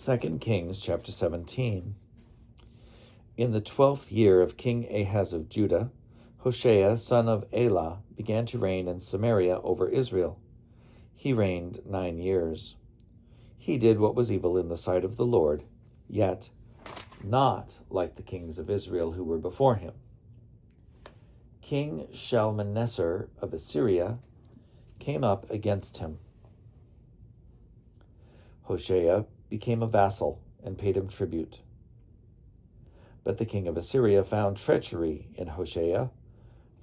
2 Kings chapter 17. In the 12th year of King Ahaz of Judah, Hoshea, son of Elah, began to reign in Samaria over Israel. He reigned 9 years. He did what was evil in the sight of the Lord, yet not like the kings of Israel who were before him. King Shalmaneser of Assyria came up against him. Hoshea became a vassal and paid him tribute. But the king of Assyria found treachery in Hoshea,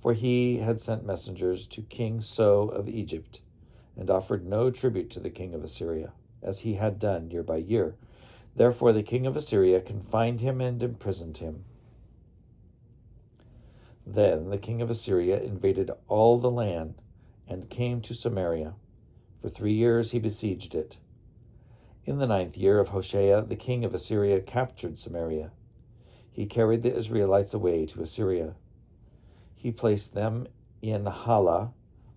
for he had sent messengers to King So of Egypt, and offered no tribute to the king of Assyria, as he had done year by year. Therefore the king of Assyria confined him and imprisoned him. Then the king of Assyria invaded all the land and came to Samaria. For 3 years he besieged it. In the 9th year of Hoshea, the king of Assyria captured Samaria. He carried the Israelites away to Assyria. He placed them in Hala,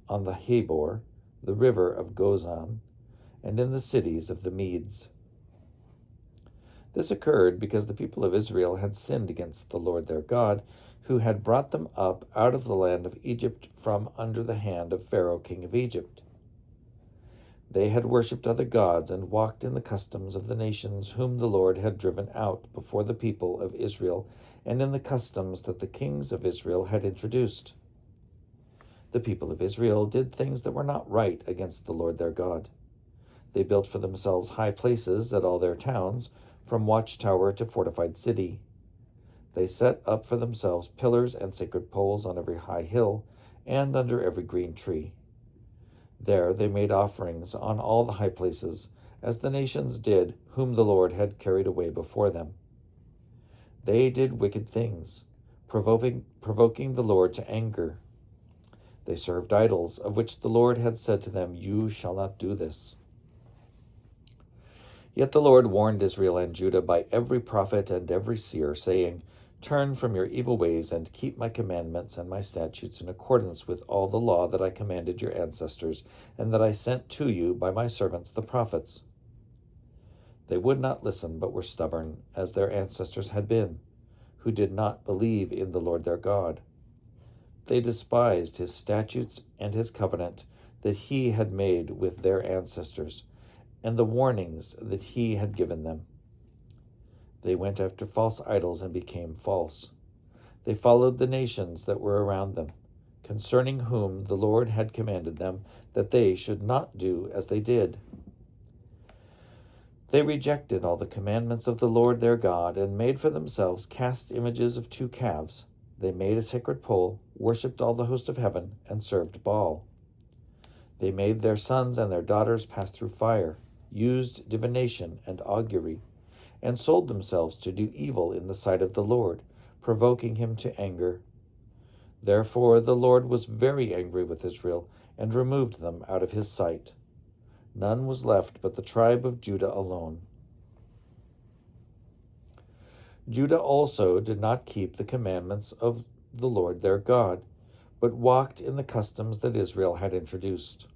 on the Habor, the river of Gozan, and in the cities of the Medes. This occurred because the people of Israel had sinned against the Lord their God, who had brought them up out of the land of Egypt from under the hand of Pharaoh, king of Egypt. They had worshipped other gods and walked in the customs of the nations whom the Lord had driven out before the people of Israel, and in the customs that the kings of Israel had introduced. The people of Israel did things that were not right against the Lord their God. They built for themselves high places at all their towns, from watchtower to fortified city. They set up for themselves pillars and sacred poles on every high hill and under every green tree. There they made offerings on all the high places, as the nations did, whom the Lord had carried away before them. They did wicked things, provoking the Lord to anger. They served idols, of which the Lord had said to them, "You shall not do this." Yet the Lord warned Israel and Judah by every prophet and every seer, saying, "Turn from your evil ways and keep my commandments and my statutes in accordance with all the law that I commanded your ancestors, and that I sent to you by my servants the prophets." They would not listen, but were stubborn, as their ancestors had been, who did not believe in the Lord their God. They despised his statutes and his covenant that he had made with their ancestors, and the warnings that he had given them. They went after false idols and became false. They followed the nations that were around them, concerning whom the Lord had commanded them that they should not do as they did. They rejected all the commandments of the Lord their God and made for themselves cast images of 2 calves. They made a sacred pole, worshipped all the host of heaven, and served Baal. They made their sons and their daughters pass through fire, used divination and augury, and sold themselves to do evil in the sight of the Lord, provoking him to anger. Therefore the Lord was very angry with Israel and removed them out of his sight. None was left but the tribe of Judah alone. Judah also did not keep the commandments of the Lord their God, but walked in the customs that Israel had introduced.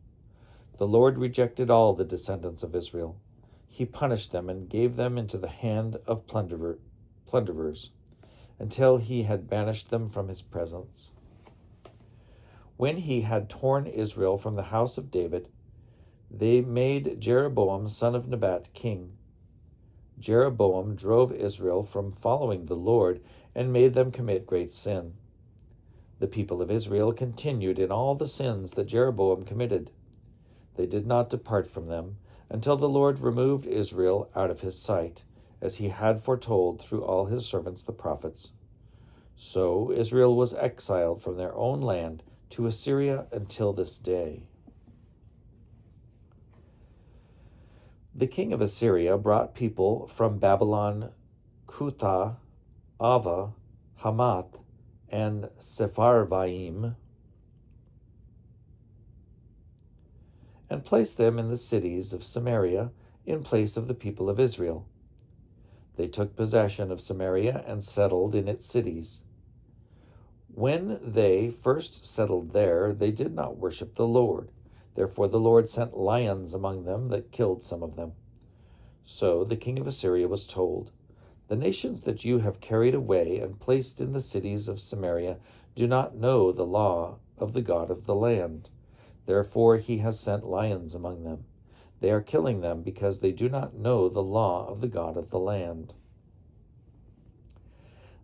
The Lord rejected all the descendants of Israel. He punished them and gave them into the hand of plunderers, until he had banished them from his presence. When he had torn Israel from the house of David, they made Jeroboam son of Nebat king. Jeroboam drove Israel from following the Lord and made them commit great sin. The people of Israel continued in all the sins that Jeroboam committed. They did not depart from them, until the Lord removed Israel out of his sight, as he had foretold through all his servants the prophets. So Israel was exiled from their own land to Assyria until this day. The king of Assyria brought people from Babylon, Cutha, Ava, Hamath, and Sepharvaim, and placed them in the cities of Samaria in place of the people of Israel. They took possession of Samaria and settled in its cities. When they first settled there, they did not worship the Lord. Therefore the Lord sent lions among them that killed some of them. So the king of Assyria was told, "The nations that you have carried away and placed in the cities of Samaria do not know the law of the God of the land. Therefore he has sent lions among them. They are killing them because they do not know the law of the God of the land."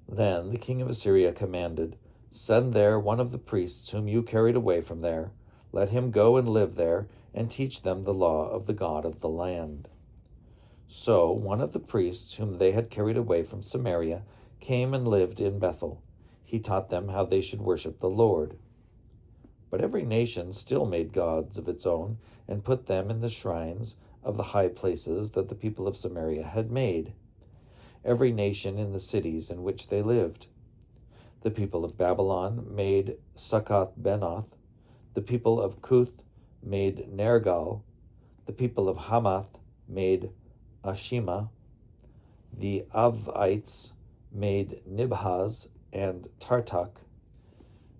Then the king of Assyria commanded, "Send there one of the priests whom you carried away from there. Let him go and live there and teach them the law of the God of the land." So one of the priests whom they had carried away from Samaria came and lived in Bethel. He taught them how they should worship the Lord. But every nation still made gods of its own and put them in the shrines of the high places that the people of Samaria had made, every nation in the cities in which they lived. The people of Babylon made Succoth-Benoth. The people of Cuth made Nergal. The people of Hamath made Ashima. The Avites made Nibhaz and Tartak.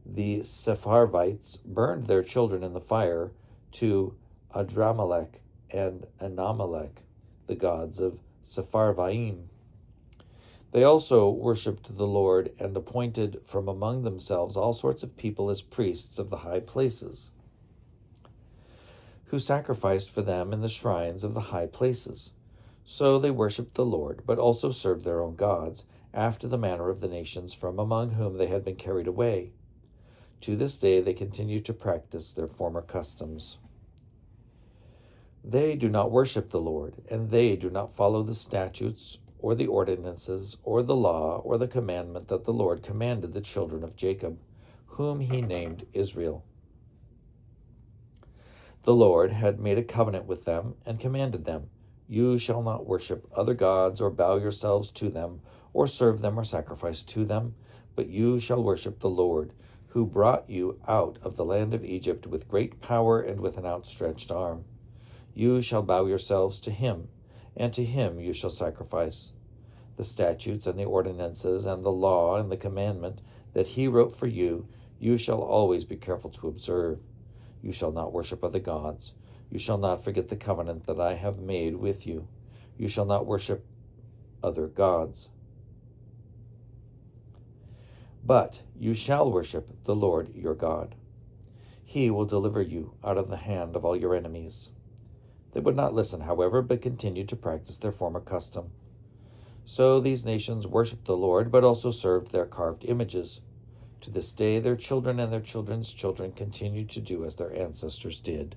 The Sepharvites burned their children in the fire to Adramelech and Anamelech, the gods of Sepharvaim. They also worshipped the Lord and appointed from among themselves all sorts of people as priests of the high places, who sacrificed for them in the shrines of the high places. So they worshipped the Lord, but also served their own gods, after the manner of the nations from among whom they had been carried away. To this day they continue to practice their former customs. They do not worship the Lord, and they do not follow the statutes or the ordinances or the law or the commandment that the Lord commanded the children of Jacob, whom he named Israel. The Lord had made a covenant with them and commanded them, "You shall not worship other gods or bow yourselves to them or serve them or sacrifice to them, but you shall worship the Lord, who brought you out of the land of Egypt with great power and with an outstretched arm. You shall bow yourselves to him, and to him you shall sacrifice. The statutes and the ordinances and the law and the commandment that he wrote for you, you shall always be careful to observe. You shall not worship other gods. You shall not forget the covenant that I have made with you. You shall not worship other gods. But you shall worship the Lord your God. He will deliver you out of the hand of all your enemies." They would not listen, however, but continued to practice their former custom. So these nations worshipped the Lord, but also served their carved images. To this day, their children and their children's children continue to do as their ancestors did.